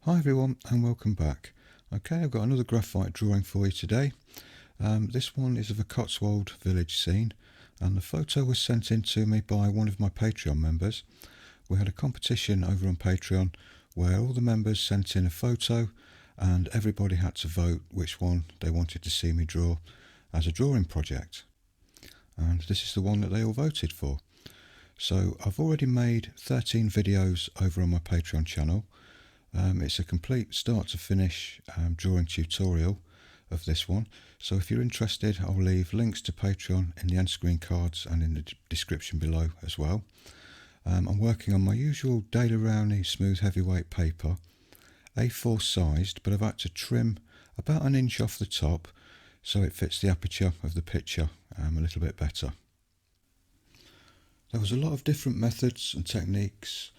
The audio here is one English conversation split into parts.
Hi everyone and welcome back. Okay, I've got another graphite drawing for you today. This one is of a Cotswold village scene, and the photo was sent in to me by one of my Patreon members. We had a competition over on Patreon where all the members sent in a photo and everybody had to vote which one they wanted to see me draw as a drawing project. And this is the one that they all voted for. So I've already made 13 videos over on my Patreon channel. It's a complete start to finish drawing tutorial of this one. So if you're interested, I'll leave links to Patreon in the end screen cards and in the description below as well. I'm working on my usual Daily Rowney smooth heavyweight paper, A4 sized, but I've had to trim about an inch off the top so it fits the aperture of the picture a little bit better. There was a lot of different methods and techniques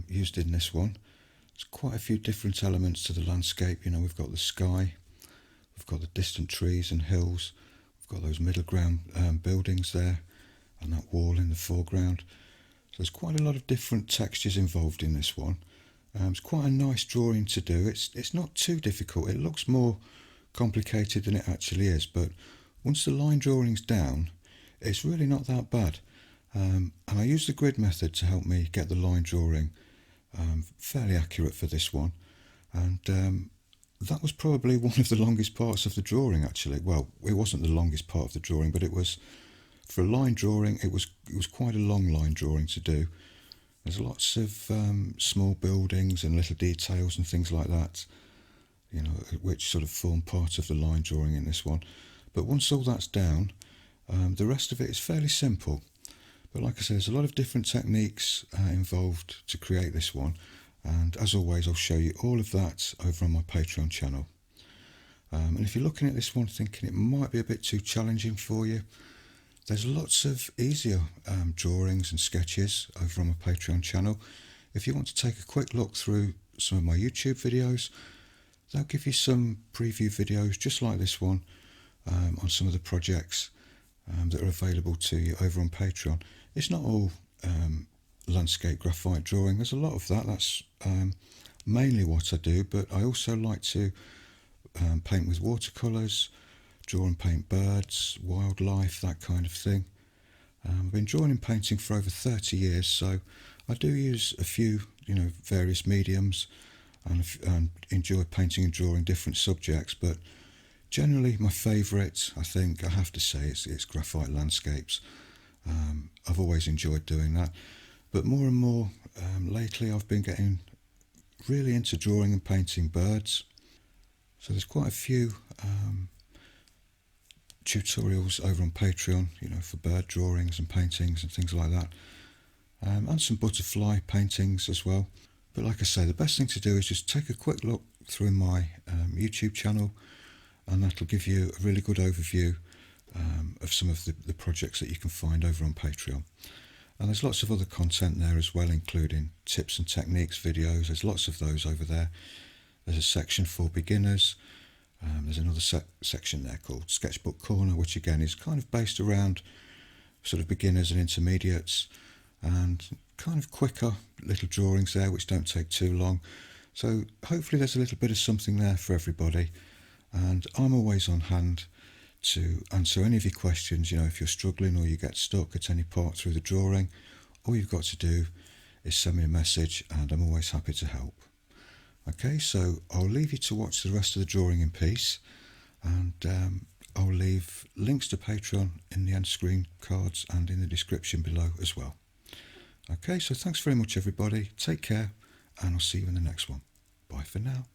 used in this one. There's quite a few different elements to the landscape. You know, we've got the sky, we've got the distant trees and hills, we've got those middle ground buildings there, and that wall in the foreground. So there's quite a lot of different textures involved in this one. It's quite a nice drawing to do. It's not too difficult. It looks more complicated than it actually is, but once the line drawing's down, it's really not that bad. And I used the grid method to help me get the line drawing fairly accurate for this one, and that was probably one of the longest parts of the drawing actually. Well, it wasn't the longest part of the drawing, but it was, for a line drawing, it was quite a long line drawing to do. There's lots of small buildings and little details and things like that, you know, which sort of form part of the line drawing in this one. But once all that's down, the rest of it is fairly simple. But like I said, there's a lot of different techniques involved to create this one, and as always I'll show you all of that over on my Patreon channel. And if you're looking at this one thinking it might be a bit too challenging for you, there's lots of easier drawings and sketches over on my Patreon channel. If you want to take a quick look through some of my YouTube videos, they'll give you some preview videos just like this one on some of the projects that are available to you over on Patreon. It's not all landscape graphite drawing. There's a lot of that. That's mainly what I do, but I also like to paint with watercolours, draw and paint birds, wildlife, that kind of thing. I've been drawing and painting for over 30 years, so I do use a few, various mediums, and enjoy painting and drawing different subjects, but generally my favourite, I think I have to say, it's graphite landscapes. I've always enjoyed doing that, but more and more lately I've been getting really into drawing and painting birds. So there's quite a few tutorials over on Patreon, for bird drawings and paintings and things like that, and some butterfly paintings as well. But like I say, the best thing to do is just take a quick look through my YouTube channel, and that'll give you a really good overview of some of the projects that you can find over on Patreon. And there's lots of other content there as well, including tips and techniques videos. There's lots of those over there. There's a section for beginners. There's another section there called Sketchbook Corner, which again is kind of based around sort of beginners and intermediates, and kind of quicker little drawings there which don't take too long. So hopefully there's a little bit of something there for everybody. And I'm always on hand to answer any of your questions. If you're struggling or you get stuck at any part through the drawing, all you've got to do is send me a message and I'm always happy to help. Okay, so I'll leave you to watch the rest of the drawing in peace, and I'll leave links to Patreon in the end screen cards and in the description below as well. Okay, so thanks very much everybody, take care, and I'll see you in the next one. Bye for now.